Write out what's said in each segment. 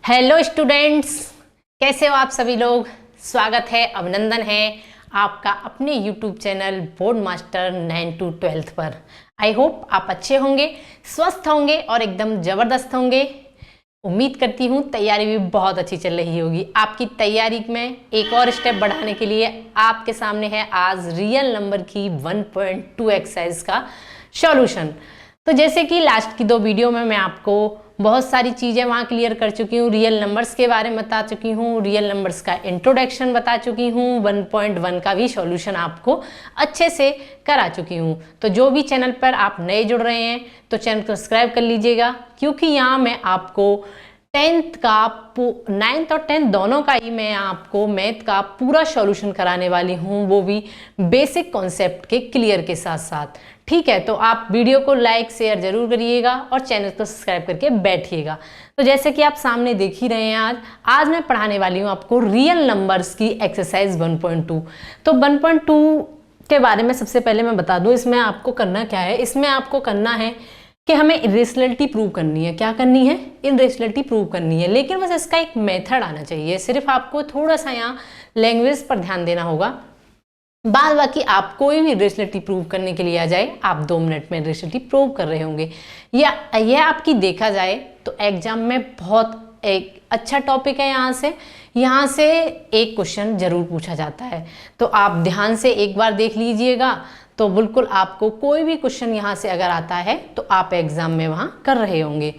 Hello students, कैसे हो आप सभी लोग। स्वागत है, अभिनंदन है आपका अपने YouTube channel board master 9 to 12 पर। आई होप आप अच्छे होंगे, स्वस्थ होंगे और एकदम ज़बरदस्त होंगे। उम्मीद करती हूँ तैयारी भी बहुत अच्छी चल रही होगी। आपकी तैयारी में एक और स्टेप बढ़ाने के लिए आपके सामने है आज रियल नंबर की 1.2 एक्सरसाइज का सॉल्यूशन। तो जैसे कि लास्ट की 2 वीडियो में मैं आपको बहुत सारी चीज़ें वहाँ क्लियर कर चुकी हूँ, रियल नंबर्स के बारे में बता चुकी हूँ, रियल नंबर्स का इंट्रोडक्शन बता चुकी हूँ, 1.1 का भी सॉल्यूशन आपको अच्छे से करा चुकी हूँ। तो जो भी चैनल पर आप नए जुड़ रहे हैं तो चैनल को सब्सक्राइब कर लीजिएगा, क्योंकि यहाँ मैं आपको 9th और 10th दोनों का ही मैं आपको मैथ का पूरा सॉल्यूशन कराने वाली हूँ, वो भी बेसिक कॉन्सेप्ट के क्लियर के साथ साथ। ठीक है, तो आप वीडियो को लाइक शेयर जरूर करिएगा और चैनल को सब्सक्राइब करके बैठिएगा। तो जैसे कि आप सामने देख ही रहे हैं, आज मैं पढ़ाने वाली हूँ आपको रियल नंबर्स की एक्सरसाइज 1.2। तो 1.2 के बारे में सबसे पहले मैं बता दूँ, इसमें आपको करना क्या है। इसमें आपको करना है कि हमें इरेशनलिटी प्रूव करनी है। क्या करनी है? इरेशनलिटी प्रूव करनी है, लेकिन बस इसका एक मेथड आना चाहिए। सिर्फ आपको थोड़ा सा यहाँ लैंग्वेज पर ध्यान देना होगा। बाद बाकी आप कोई भी इरेशनलिटी प्रूव करने के लिए आ जाए, आप 2 मिनट में इरेशनलिटी प्रूव कर रहे होंगे। या यह आपकी देखा जाए तो एग्जाम में बहुत एक अच्छा टॉपिक है। यहाँ से एक क्वेश्चन जरूर पूछा जाता है, तो आप ध्यान से एक बार देख लीजिएगा। तो बिल्कुल आपको कोई भी क्वेश्चन यहाँ से अगर आता है तो आप एग्जाम में वहाँ कर रहे होंगे।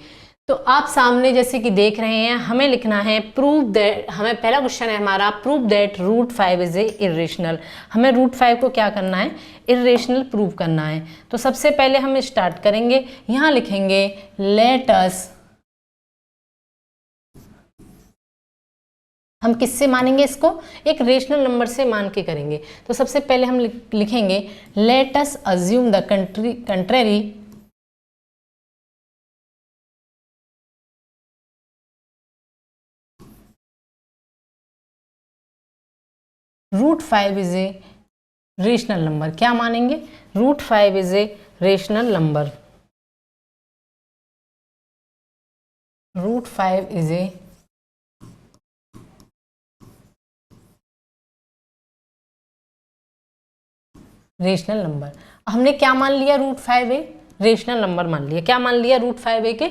तो आप सामने जैसे कि देख रहे हैं, हमें लिखना है प्रूव दैट। हमें पहला क्वेश्चन है हमारा, prove that √5 is a irrational. हमें √5 को क्या करना है? इरेशनल प्रूव करना है। तो सबसे पहले हम स्टार्ट करेंगे, यहाँ लिखेंगे लेट अस। हम किससे मानेंगे इसको? एक रेशनल नंबर से मान के करेंगे। तो सबसे पहले हम लिखेंगे let us assume the contrary √5 is a rational number. क्या मानेंगे? √5 is a rational number. √5 is a rational number. हमने क्या मान लिया? √5 ए रेशनल नंबर मान लिया। क्या मान लिया? √5 ए के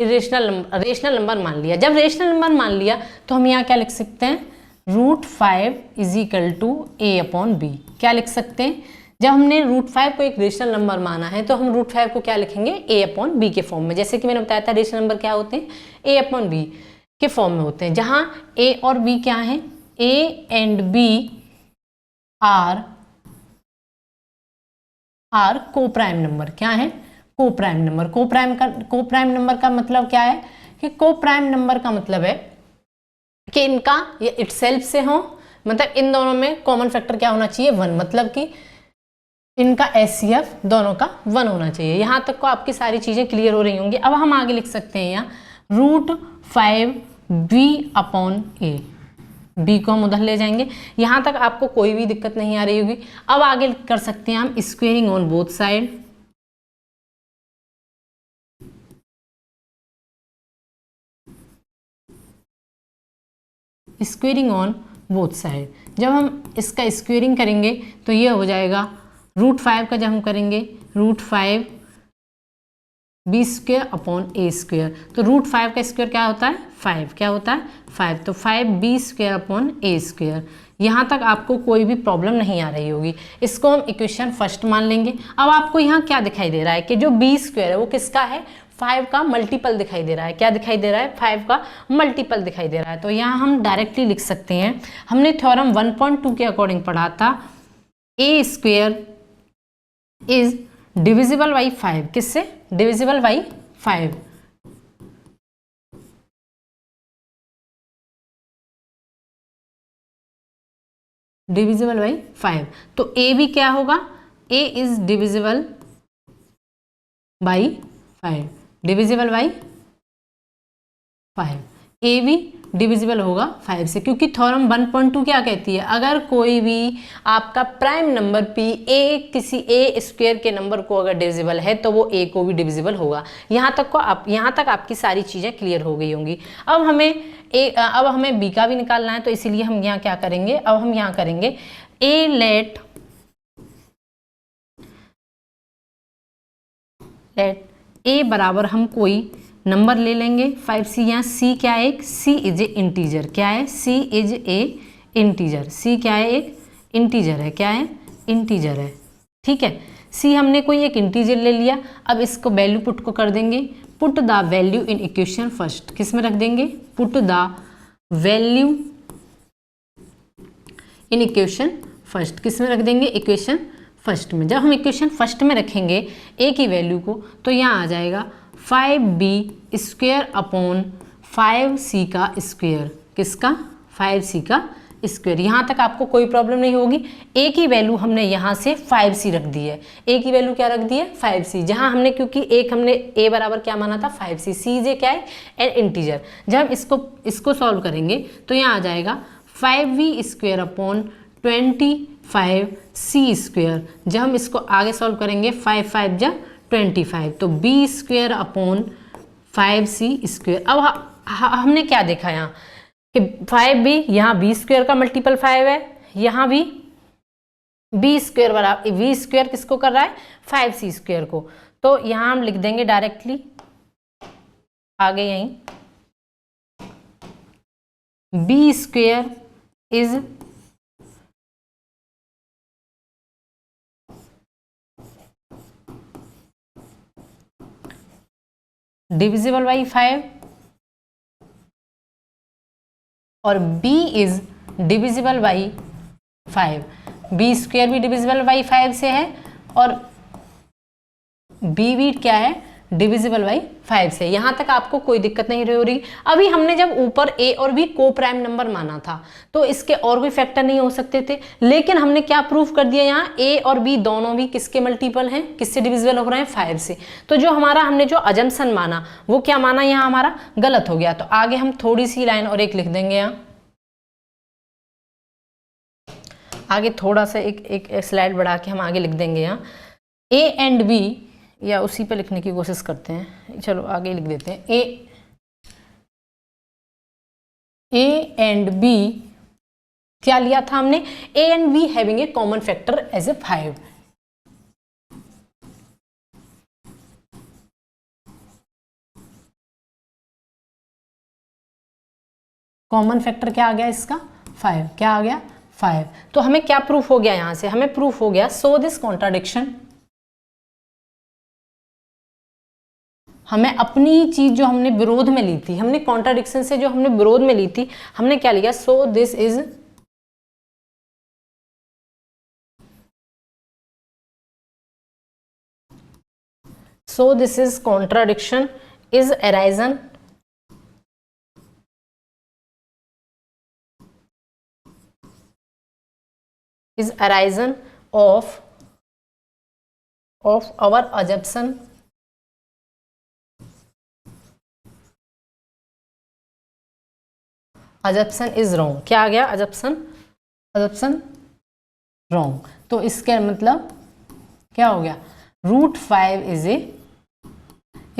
रेशनल नंबर मान लिया। जब रेशनल नंबर मान लिया तो हम यहाँ क्या लिख सकते हैं? √5 इज इक्वल टू a/b। क्या लिख सकते हैं? जब हमने √5 को एक रेशनल नंबर माना है तो हम √5 को क्या लिखेंगे? a/b के फॉर्म में। जैसे कि मैंने बताया था रेशनल नंबर क्या होते हैं? a/b के फॉर्म में होते हैं, जहाँ a और b क्या है? a एंड b आर को प्राइम नंबर। क्या है? को प्राइम नंबर। को प्राइम नंबर का मतलब क्या है? कि को प्राइम नंबर का मतलब है कि इनका ये इटसेल्फ से हो, मतलब इन दोनों में कॉमन फैक्टर क्या होना चाहिए? 1। मतलब कि इनका एचसीएफ दोनों का 1 होना चाहिए। यहाँ तक को आपकी सारी चीजें क्लियर हो रही होंगी। अब हम आगे लिख सकते हैं यहाँ √5 b/a। बी को हम उधर ले जाएंगे। यहाँ तक आपको कोई भी दिक्कत नहीं आ रही होगी। अब आगे कर सकते हैं हम squaring on both side. Squaring on both side. जब हम इसका स्क्वेयरिंग करेंगे तो ये हो जाएगा √5 का। जब हम करेंगे √5 b² / a²। तो √5 का स्क्वायर क्या होता है? 5। क्या होता है? 5। तो 5b² / a²। यहाँ तक आपको कोई भी प्रॉब्लम नहीं आ रही होगी। इसको हम इक्वेशन फर्स्ट मान लेंगे। अब आपको यहाँ क्या दिखाई दे रहा है कि जो b² है वो किसका है? 5 का मल्टीपल दिखाई दे रहा है। क्या दिखाई दे रहा है? 5 का मल्टीपल दिखाई दे रहा है। तो यहाँ हम डायरेक्टली लिख सकते हैं, हमने थ्योरम 1.2 के अकॉर्डिंग पढ़ा था, a² इज डिविजिबल बाई 5। किससे? Divisible by 5। Divisible by 5। तो a भी क्या होगा? a is divisible by 5। Divisible by 5। ए भी डिविजिबल होगा 5 से, क्योंकि थ्योरम 1.2 क्या कहती है, अगर कोई भी आपका प्राइम नंबर p ए किसी ए स्क्वायर के नंबर को अगर डिविजिबल है तो वो a को भी डिविजिबल होगा। यहाँ तक आपकी सारी चीज़ें क्लियर हो गई होंगी। अब हमें b का भी निकालना है, तो इसीलिए हम यहाँ क्या करेंगे, अब हम यहाँ करेंगे a लेट a बराबर हम कोई नंबर ले लेंगे 5c। यहाँ c क्या है, एक c इज ए इंटीजर, क्या है, c is a integer, c क्या है, एक इंटीजर है, क्या है, इंटीजर है, ठीक है। c हमने कोई एक इंटीजर ले लिया, अब इसको वैल्यू पुट को कर देंगे, put the value in equation first, किस में रख देंगे, put the value in equation first, किस में रख देंगे, इक्वेशन फर्स्ट में। जब हम इक्वेशन फर्स्ट में रखेंगे a की वैल्यू को, तो यहाँ आ जाएगा 5b स्क्वेयर अपॉन 5c का स्क्वेयर, किसका, 5c का स्क्वेयर। यहाँ तक आपको कोई प्रॉब्लम नहीं होगी। a की वैल्यू हमने यहाँ से 5c रख दी है, a की वैल्यू क्या रख दी है, 5c, जहाँ हमने क्योंकि एक हमने a बराबर क्या माना था, 5c, c जे क्या है, एन इंटीजर। जब हम इसको सॉल्व करेंगे तो यहाँ आ जाएगा 5v square upon 25c square. जब हम इसको आगे सॉल्व करेंगे 5 5 जा 25, तो b square upon 5c square. अब हमने क्या देखा यहाँ कि 5b, यहाँ b स्क्वेयर का मल्टीपल 5 है, यहाँ भी b स्क्वेयर बराबर, v स्क्वेयर किसको कर रहा है, 5c स्क्वेयर को। तो यहाँ हम लिख देंगे डायरेक्टली आगे यहीं, b square is divisible by 5 और b is divisible by 5। b square भी डिविजिबल बाई 5 से है और b भी क्या है, डिविजिबल बाई 5 से। यहाँ तक आपको कोई दिक्कत नहीं हो रही। अभी हमने जब ऊपर a और b को प्राइम नंबर माना था तो इसके और भी फैक्टर नहीं हो सकते थे, लेकिन हमने क्या प्रूफ कर दिया, यहाँ a और b दोनों भी किसके मल्टीपल हैं, किससे डिविजिबल हो रहे हैं, 5 से। तो जो हमने जो अजम्पशन माना वो क्या माना, यहाँ हमारा गलत हो गया। तो आगे हम थोड़ी सी लाइन और एक लिख देंगे, यहाँ आगे थोड़ा सा एक स्लाइड बढ़ा के हम आगे लिख देंगे, यहाँ a एंड b, या उसी पे लिखने की कोशिश करते हैं, चलो आगे लिख देते हैं, a एंड b क्या लिया था हमने, a and b having a common factor as a 5। Common factor क्या आ गया इसका, 5, क्या आ गया, 5। तो हमें क्या प्रूफ हो गया, यहां से हमें प्रूफ हो गया, सो दिस कॉन्ट्राडिक्शन, हमें अपनी ही चीज जो हमने विरोध में ली थी, हमने कॉन्ट्राडिक्शन से जो हमने विरोध में ली थी, हमने क्या लिया, so this is contradiction is arisen of our assumption is wrong। क्या आ गया, assumption wrong। तो इसका मतलब क्या हो गया, √5 इज ए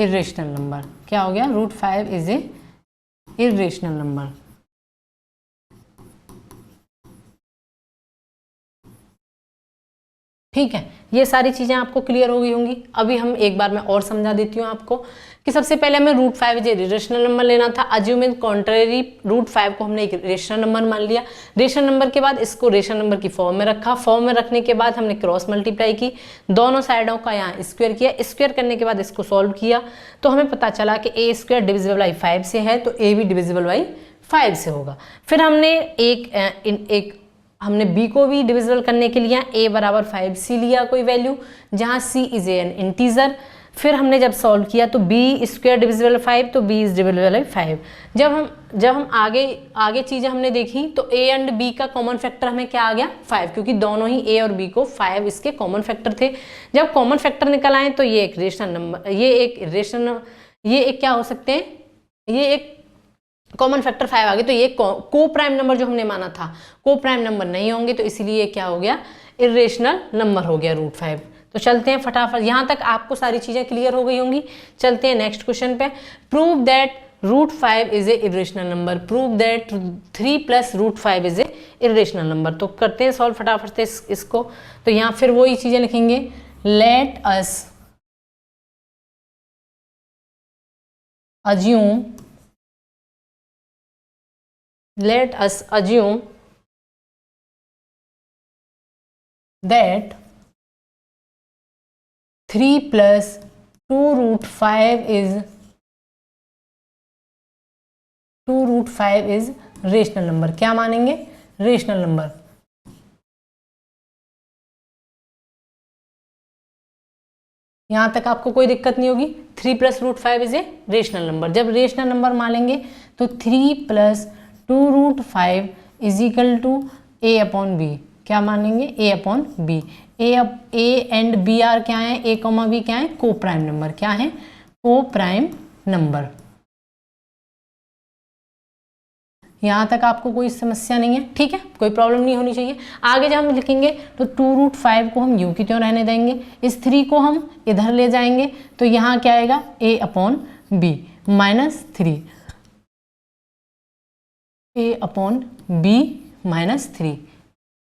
इरेशनल नंबर। क्या हो गया, √5 इज ए इरेशनल नंबर। ठीक है, ये सारी चीजें आपको क्लियर हो गई होंगी। अभी हम एक बार मैं और समझा देती हूँ आपको कि सबसे पहले हमें √5 इज ए रेशनल नंबर लेना था। अज्यूमिंग कॉन्ट्रेरी √5 को हमने एक रेशनल नंबर मान लिया। रेशनल नंबर के बाद इसको रेशनल नंबर की फॉर्म में रखा। फॉर्म में रखने के बाद हमने क्रॉस मल्टीप्लाई की, दोनों साइडों का यहाँ स्क्वायर किया। स्क्वायर करने के बाद इसको सॉल्व किया तो हमें पता चला कि a स्क्वायर डिविजिबल बाई 5 से है, तो a भी डिविजिबल बाई 5 से होगा। फिर हमने हमने b को भी डिविजिबल करने के लिए a बराबर 5c लिया कोई वैल्यू, जहाँ c इज एन इंटीजर। फिर हमने जब सॉल्व किया तो b स्क्वायर डिविजिबल 5, तो b इज डिविजिबल बाई 5। जब हम आगे चीज़ें हमने देखी तो a एंड b का कॉमन फैक्टर हमें क्या आ गया, 5, क्योंकि दोनों ही a और b को 5 इसके कॉमन फैक्टर थे। जब कॉमन फैक्टर निकल आए तो ये एक रेशनल नंबर, ये एक क्या हो सकते हैं, ये एक कॉमन फैक्टर 5 आ गया, तो ये को प्राइम नंबर जो हमने माना था को प्राइम नंबर नहीं होंगे, तो इसीलिए क्या हो गया, इरेशनल नंबर हो गया √5। तो चलते हैं फटाफट, यहाँ तक आपको सारी चीज़ें क्लियर हो गई होंगी। चलते हैं नेक्स्ट क्वेश्चन पे। Prove that √5 is a irrational number, prove that 3 + √5 is a irrational number. तो करते हैं सॉल्व फटाफट से इसको। तो यहाँ फिर वही चीज़ें लिखेंगे, let us assume that 3 + 2√5 is rational number. क्या मानेंगे, रेशनल नंबर। यहां तक आपको कोई दिक्कत नहीं होगी। 3 + √5 इज ए रेशनल नंबर। जब रेशनल नंबर मानेंगे तो 3 + 2√5 = a/b। क्या मानेंगे, a/b। a and b are क्या है, a, b क्या है, को प्राइम नंबर। क्या है, को प्राइम नंबर। यहाँ तक आपको कोई समस्या नहीं है, ठीक है, कोई प्रॉब्लम नहीं होनी चाहिए। आगे जब हम लिखेंगे तो 2√5 को हम यूं की त्यों रहने देंगे, इस 3 को हम इधर ले जाएंगे, तो यहाँ क्या आएगा, a/b -3, a/b -3।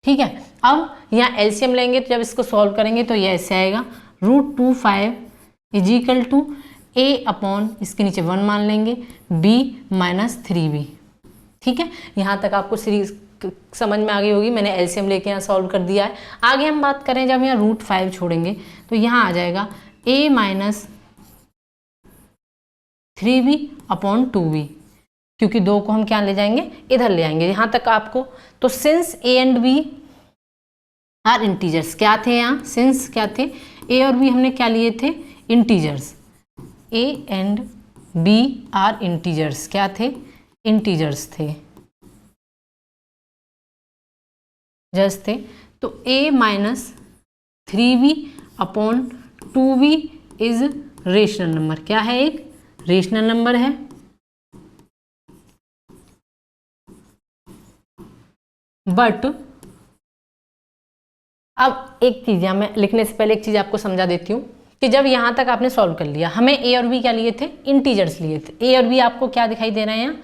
ठीक है, अब यहाँ एलसीएम लेंगे, तो जब इसको सॉल्व करेंगे तो ये ऐसे आएगा, √25 = a/ इसके नीचे 1 मान लेंगे, b -3b। ठीक है, यहाँ तक आपको सीरीज समझ में आ गई होगी। मैंने एलसीएम लेके यहाँ सॉल्व कर दिया है। आगे हम बात करें, जब यहाँ √5 छोड़ेंगे तो यहाँ आ जाएगा a -3b/2b, क्योंकि 2 को हम क्या ले जाएंगे, इधर ले आएंगे। यहाँ तक आपको, तो since a and b are integers, क्या थे यहाँ, सिंस क्या थे, a और b हमने क्या लिए थे, integers. a and b are integers, क्या थे, इंटीजर्स थे, जस्ट थे। तो a -3b/2b is rational number. क्या है, एक रेशनल नंबर है। बट अब एक चीज, मैं लिखने से पहले एक चीज आपको समझा देती हूँ कि जब यहाँ तक आपने सॉल्व कर लिया, हमें a और b क्या लिए थे, इंटीजर्स लिए थे। a और b आपको क्या दिखाई दे रहे हैं,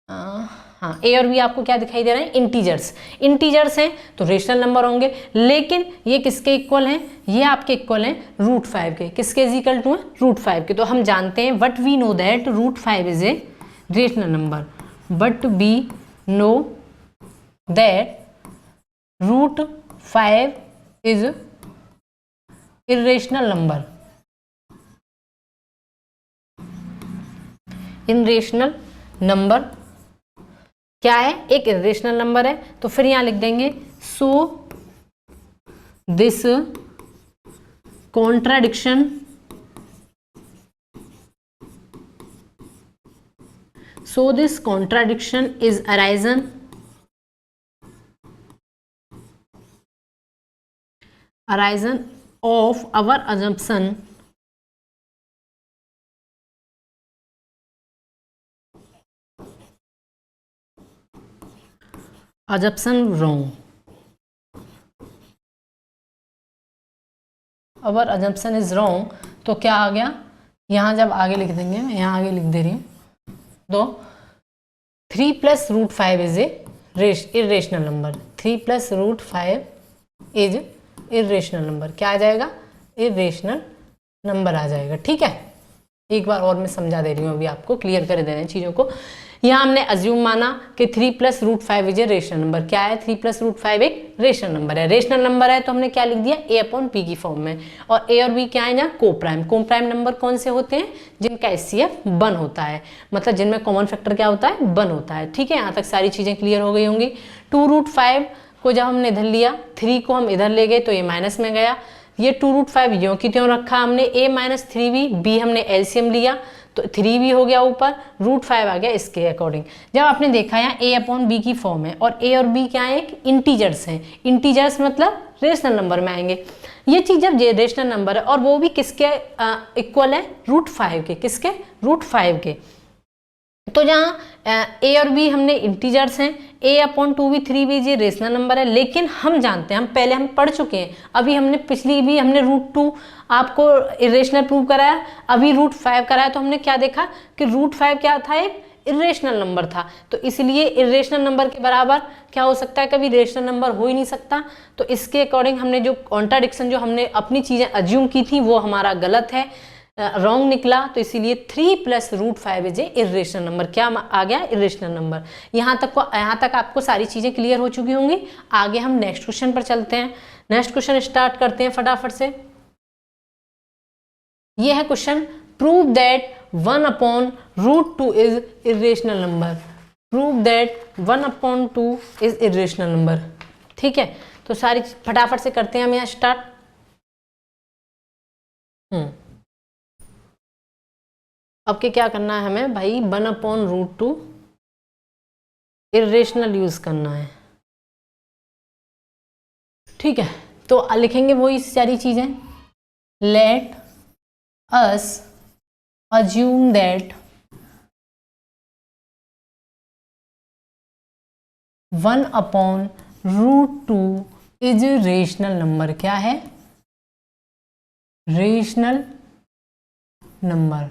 हाँ, a और b आपको क्या दिखाई दे रहे हैं, इंटीजर्स। इंटीजर्स हैं तो रेशनल नंबर होंगे, लेकिन ये किसके इक्वल हैं, ये आपके इक्वल हैं √5 के। किसके इक्वल टू है, √5 के। तो हम जानते हैं, but we know that √5 is a rational number, but we know that √5 is irrational number. Irrational number क्या है, एक इरेशनल नंबर है। तो फिर यहां लिख देंगे, so this contradiction is arisen of our assumption wrong। our assumption is wrong, तो क्या आ गया, यहाँ जब आगे लिख देंगे, मैं यहाँ आगे लिख दे रही हूँ, तो 3 + √5 is a irrational number. 3 + √5 is irrational number. क्या आ जाएगा, इरेशनल नंबर आ जाएगा। ठीक है, एक बार और मैं समझा दे रही हूँ, अभी आपको क्लियर कर देना है चीज़ों को। यहाँ हमने अज्यूम माना कि 3 + √5 इज ए रेशनल नंबर। क्या है, 3 + √5 एक रेशनल नंबर है। रेशनल नंबर है तो हमने क्या लिख दिया, a/b की फॉर्म में। और a और b क्या है, यहाँ को प्राइम नंबर कौन से होते हैं, जिनका HCF 1 होता है, मतलब जिनमें कॉमन फैक्टर क्या होता है, 1 होता है। ठीक है, यहाँ तक सारी चीज़ें क्लियर हो गई होंगी। 2√5 को जब हमने इधर लिया, 3 को हम इधर ले गए तो ये माइनस में गया। ये 2√5 यों की त्यों रखा हमने, a -3b, b हमने एलसीएम लिया तो 3b हो गया ऊपर, √5 आ गया इसके अकॉर्डिंग। जब आपने देखा यहाँ a/b की फॉर्म है और a और b क्या है, इंटीजर्स हैं। इंटीजर्स मतलब रेशनल नंबर में आएंगे। ये चीज़ जब रेशनल नंबर है और वो भी किसके इक्वल है, √5 के। किसके, √5 के। तो जहाँ ए और बी हमने इंटीजर्स हैं, a/2 भी 3b ये रेशनल नंबर है, लेकिन हम जानते हैं, हम पहले हम पढ़ चुके हैं, अभी हमने पिछली भी हमने √2 आपको इरेशनल प्रूव कराया, अभी √5 कराया, तो हमने क्या देखा कि √5 क्या था, एक इरेशनल नंबर था। तो इसलिए इरेशनल नंबर के बराबर क्या हो सकता है, कभी रेशनल नंबर हो ही नहीं सकता। तो इसके अकॉर्डिंग हमने जो कॉन्ट्राडिक्शन, जो हमने अपनी चीज़ें अज्यूम की थी, वो हमारा गलत है, रॉन्ग निकला। तो इसीलिए 3 + √5 इज ए इरेशनल नंबर। क्या आ गया, इरेशनल नंबर। यहाँ तक आपको सारी चीज़ें क्लियर हो चुकी होंगी। आगे हम नेक्स्ट क्वेश्चन पर चलते हैं। नेक्स्ट क्वेश्चन स्टार्ट करते हैं फटाफट से। ये है question, prove that 1/√2 is irrational number. Prove that 1/2 is irrational number. ठीक है, तो सारी फटाफट से करते हैं हम यहाँ स्टार्ट। अब के क्या करना है हमें भाई, 1/√2 इरेशनल यूज करना है। ठीक है, तो लिखेंगे वही सारी चीजें। Let us assume that 1/√2 is rational number. क्या है, रेशनल नंबर।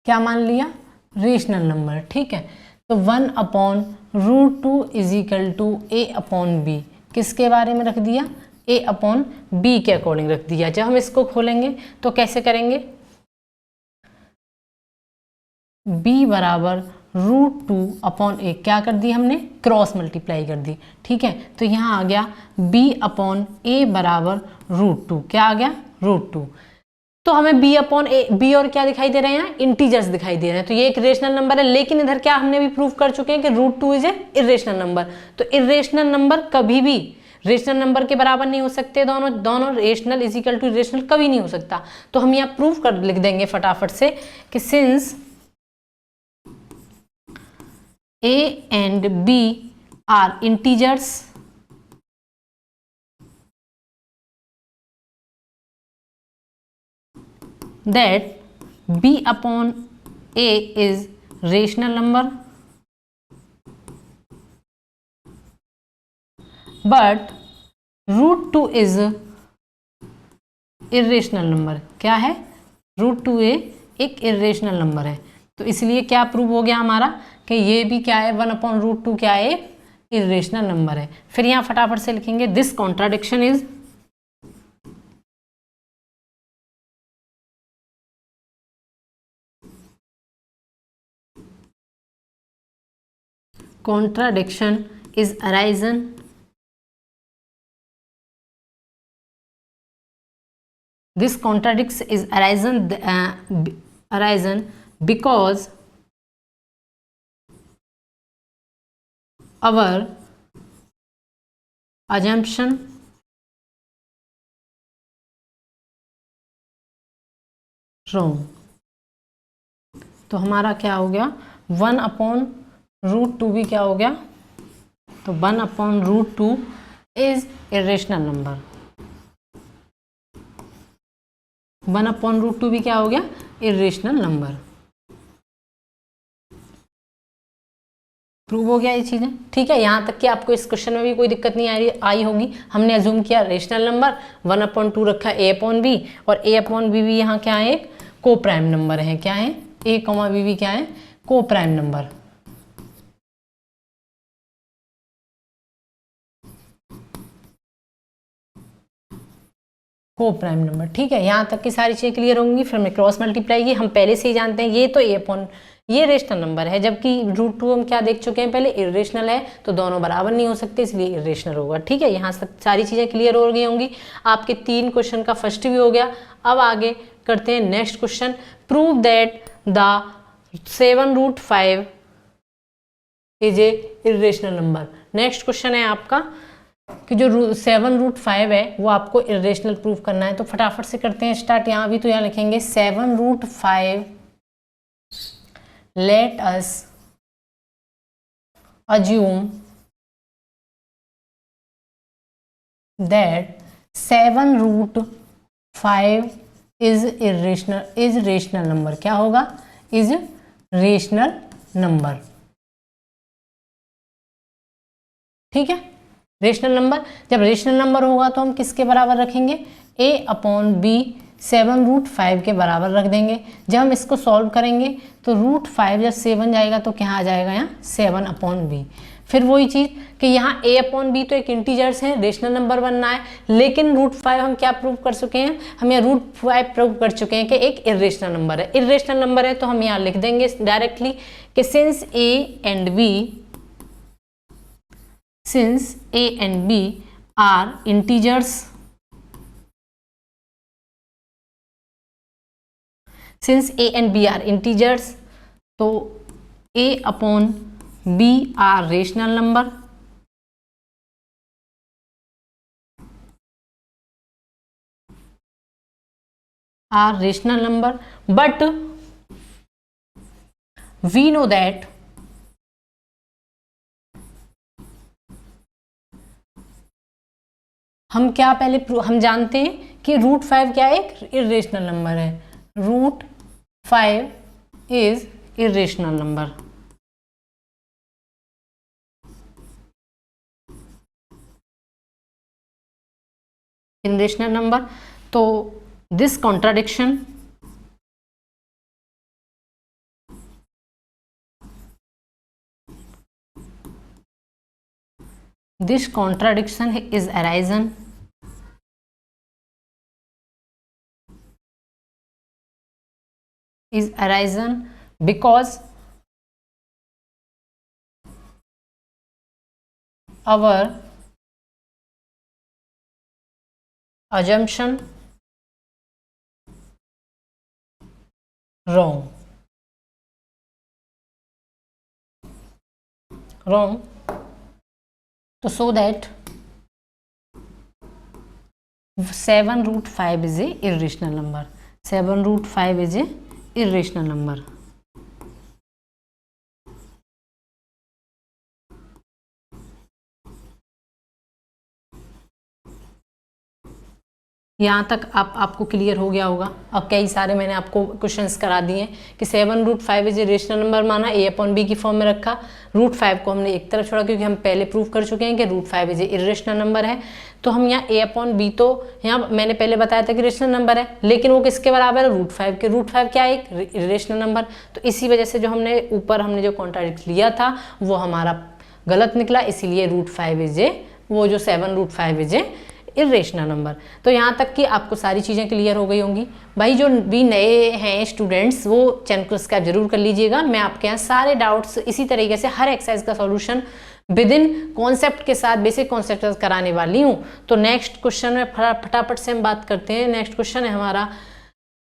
क्या मान लिया, रेशनल नंबर। ठीक है, तो 1/√2 इज इक्वल टू a/b। किसके बारे में रख दिया, a/b के अकॉर्डिंग रख दिया। जब हम इसको खोलेंगे तो कैसे करेंगे, b बराबर √2/a, क्या कर दी हमने, क्रॉस मल्टीप्लाई कर दी। ठीक है, तो यहाँ आ गया b/a बराबर √2। क्या आ गया, √2। तो हमें b और क्या दिखाई दे रहे हैं, इंटीजर्स दिखाई दे रहे हैं। तो ये एक रेशनल नंबर है, लेकिन इधर क्या हमने भी प्रूव कर चुके हैं कि √2 इज ए इरेशनल नंबर। तो इरेशनल नंबर कभी भी रेशनल नंबर के बराबर नहीं हो सकते। दोनों rational is equal to irrational कभी नहीं हो सकता। तो हम यहाँ प्रूव कर लिख देंगे फटाफट से कि since a and b are integers, that b/a is rational number, but √2 is irrational number। क्या है, √2a एक इरेशनल नंबर है। तो इसलिए क्या प्रूव हो गया हमारा कि ये भी क्या है, 1/√2 क्या है, एक इरेशनल नंबर है। फिर यहाँ फटाफट से लिखेंगे, this contradiction is arisen this contradiction is arisen because our assumption wrong। तो हमारा क्या हो गया, 1/√2 भी क्या हो गया, तो 1/√2 इज इरेशनल नंबर। 1/√2 भी क्या हो गया, इरेशनल नंबर। प्रूव हो गया ये चीज़ें। ठीक है, यहाँ तक कि आपको इस क्वेश्चन में भी कोई दिक्कत नहीं आई होगी। हमने अज्यूम किया रेशनल नंबर, 1/2 रखा a/b, और a/b भी यहाँ क्या है, एक को प्राइम नंबर है। क्या है, a, b क्या है, को प्राइम नंबर। को प्राइम नंबर। ठीक है, यहाँ तक की सारी चीज़ें क्लियर होंगी। फिर मैं क्रॉस मल्टीप्लाई की हम पहले से ही जानते हैं, ये तो ये रेशनल नंबर है, जबकि √2 हम क्या देख चुके हैं पहले, इरेशनल है। तो दोनों बराबर नहीं हो सकते, इसलिए इरेशनल होगा। ठीक है, यहाँ सारी चीज़ें क्लियर हो गई होंगी। आपके 3 क्वेश्चन का फर्स्ट भी हो गया। अब आगे करते हैं next question, prove that the 7√5 is a irrational number. Next question है आपका कि जो 7√5 है वो आपको इरेशनल प्रूव करना है। तो फटाफट से करते हैं स्टार्ट। यहाँ भी तो यहाँ लिखेंगे 7√5 let us assume that 7√5 is rational number। क्या होगा, is rational नंबर। ठीक है, रेशनल नंबर, जब रेशनल नंबर होगा तो हम किसके बराबर रखेंगे, a/b 7√5 के बराबर रख देंगे। जब हम इसको सॉल्व करेंगे तो √5 जब 7 जाएगा तो क्या आ जाएगा, यहाँ 7/b। फिर वही चीज़ कि यहाँ a/b तो एक इंटीजर्स है, रेशनल नंबर बनना है, लेकिन √5 हम क्या प्रूव कर चुके हैं, हम यहाँ √5 प्रूव कर चुके हैं कि एक इरेशनल नंबर है। इरेशनल नंबर है तो हम यहाँ लिख देंगे डायरेक्टली कि since a and b are integers, since a and b are integers, तो a/b are rational number, but we know that हम क्या पहले हम जानते हैं कि √5 क्या एक इरेशनल नंबर है, √5 is irrational number. Irrational number, तो this contradiction is arisen because our assumption wrong. तो so that 7√5 is a irrational number. 7√5 is a irrational number. यहाँ तक आपको क्लियर हो गया होगा। अब कई सारे मैंने आपको क्वेश्चंस करा दिए कि 7√5 इज ए रेशनल नंबर माना, a/b की फॉर्म में रखा, √5 को हमने एक तरफ छोड़ा क्योंकि हम पहले प्रूव कर चुके हैं कि √5 इज ए इरेशनल नंबर है। तो हम यहाँ a/b, तो यहाँ मैंने पहले बताया था कि रेशनल नंबर है, लेकिन वो किसके बराबर है, √5 के। √5 क्या है, एक इरेशनल नंबर। तो इसी वजह से जो हमने ऊपर जो कॉन्ट्राडिक्ट लिया था वो हमारा गलत निकला, इसीलिए √5 इज ए, वो जो 7√5 इज ए इरेशनल नंबर। तो यहाँ तक कि आपको सारी चीज़ें क्लियर हो गई होंगी। भाई जो भी नए हैं स्टूडेंट्स वो चैनल को सब्सक्राइब जरूर कर लीजिएगा। मैं आपके यहाँ सारे डाउट्स इसी तरीके से हर एक्सरसाइज का सॉल्यूशन विद इन कॉन्सेप्ट के साथ, बेसिक कॉन्सेप्ट कराने वाली हूँ। तो नेक्स्ट क्वेश्चन में फटाफट से हम बात करते हैं। नेक्स्ट क्वेश्चन है हमारा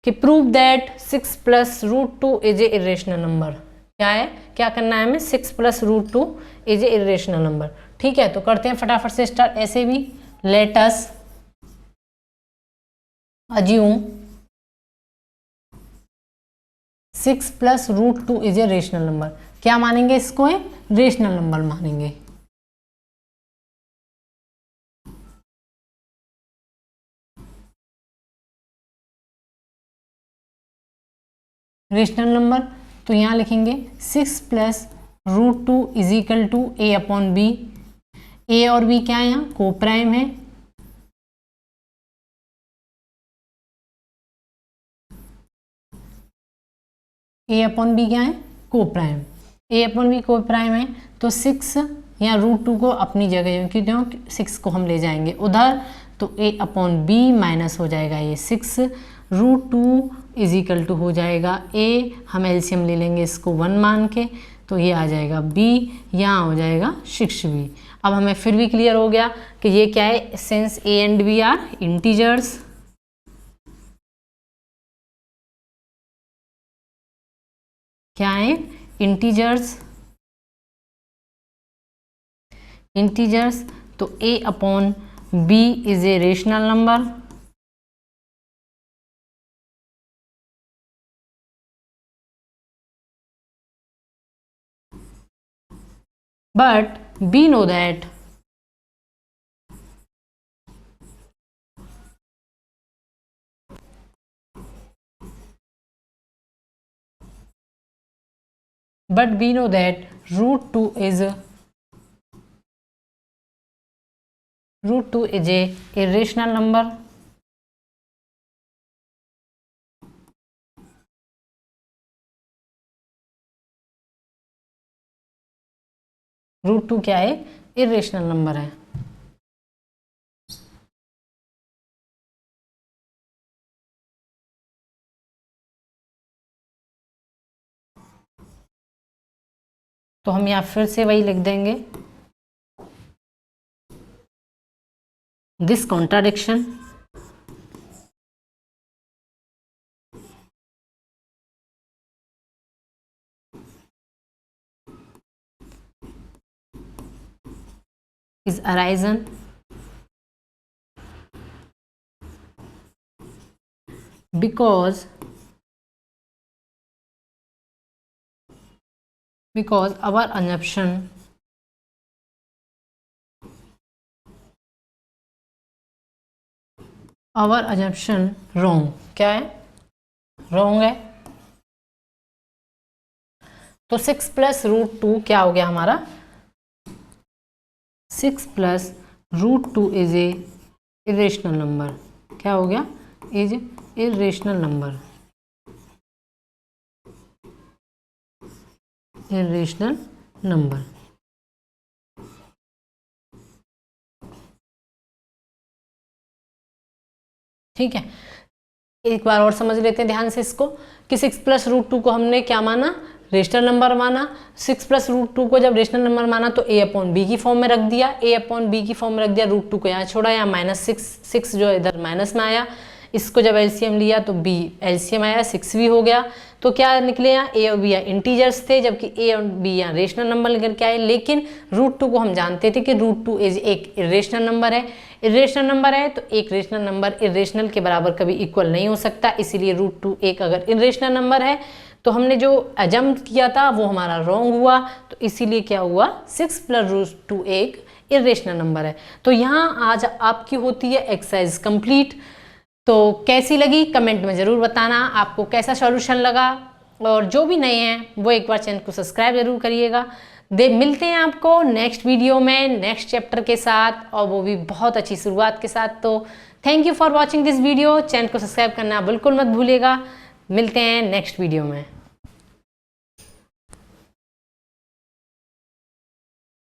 कि prove that 6 + √2 is a irrational number. क्या है, क्या करना है हमें, 6 + √2 इज ए इरेशनल नंबर। ठीक है, तो करते हैं फटाफट से स्टार्ट। ऐसे भी let us assume 6 + √2 is a rational number. क्या मानेंगे इसको, है रेशनल नंबर मानेंगे। रेशनल नंबर, तो यहां लिखेंगे 6 + √2 is equal to a/b। a और b क्या है, यहाँ को प्राइम है। a/b क्या है, को प्राइम। a/b को प्राइम है, तो 6 यहाँ √2 को अपनी जगह क्यों, 6 को हम ले जाएंगे उधर, तो a/b माइनस हो जाएगा ये 6, √2 इज इक्वल टू हो जाएगा a, हम एलसीएम ले लेंगे इसको 1 मान के, तो ये आ जाएगा b, यहाँ हो जाएगा 6b। अब हमें फिर भी क्लियर हो गया कि ये क्या है, since a and b are integers, क्या है, इंटीजर्स। तो a/b is a rational number, but we know that but we know that root 2 is a irrational number. Root 2 क्या है? इरेशनल नंबर है। तो हम यहाँ फिर से वही लिख देंगे, this contradiction is arisen because our assumption wrong। क्या है? wrong है। तो 6 प्लस रूट 2 क्या हो गया हमारा? 6 plus root 2 is a irrational number. क्या हो गया? Is irrational number. Irrational number. ठीक है, एक बार और समझ लेते हैं ध्यान से इसको कि 6 प्लस रूट 2 को हमने क्या माना? रेशनल नंबर माना। 6 प्लस रूट 2 को जब रेशनल नंबर माना तो a अपॉन बी की फॉर्म में रख दिया, a अपॉन बी की फॉर्म में रख दिया। रूट 2 को यहाँ छोड़ा, यहाँ -6 जो इधर माइनस में आया, इसको जब एलसीएम लिया तो b एलसीएम आया, 6 भी हो गया। तो क्या निकले? यहाँ a और b यहाँ इंटीजर्स थे, जबकि a और b यहाँ रेशनल नंबर लेकर के आए। लेकिन रूट 2 को हम जानते थे कि रूट 2 एक इरेशनल नंबर है। इरेशनल नंबर है तो एक रेशनल नंबर इरेशनल के बराबर कभी इक्वल नहीं हो सकता, इसीलिए रूट 2 एक अगर इरेशनल नंबर है तो हमने जो अजम किया था वो हमारा रॉन्ग हुआ। तो इसीलिए क्या हुआ? 6 प्लस रूट 2 एक इरेशनल नंबर है। तो यहाँ आज आपकी होती है एक्सरसाइज कंप्लीट। तो कैसी लगी कमेंट में ज़रूर बताना, आपको कैसा सॉल्यूशन लगा। और जो भी नए हैं वो एक बार चैनल को सब्सक्राइब जरूर करिएगा। मिलते हैं आपको नेक्स्ट वीडियो में नेक्स्ट चैप्टर के साथ, और वो भी बहुत अच्छी शुरुआत के साथ। तो thank you for watching this video. Channel को सब्सक्राइब करना बिल्कुल मत भूलिएगा। मिलते हैं नेक्स्ट वीडियो में।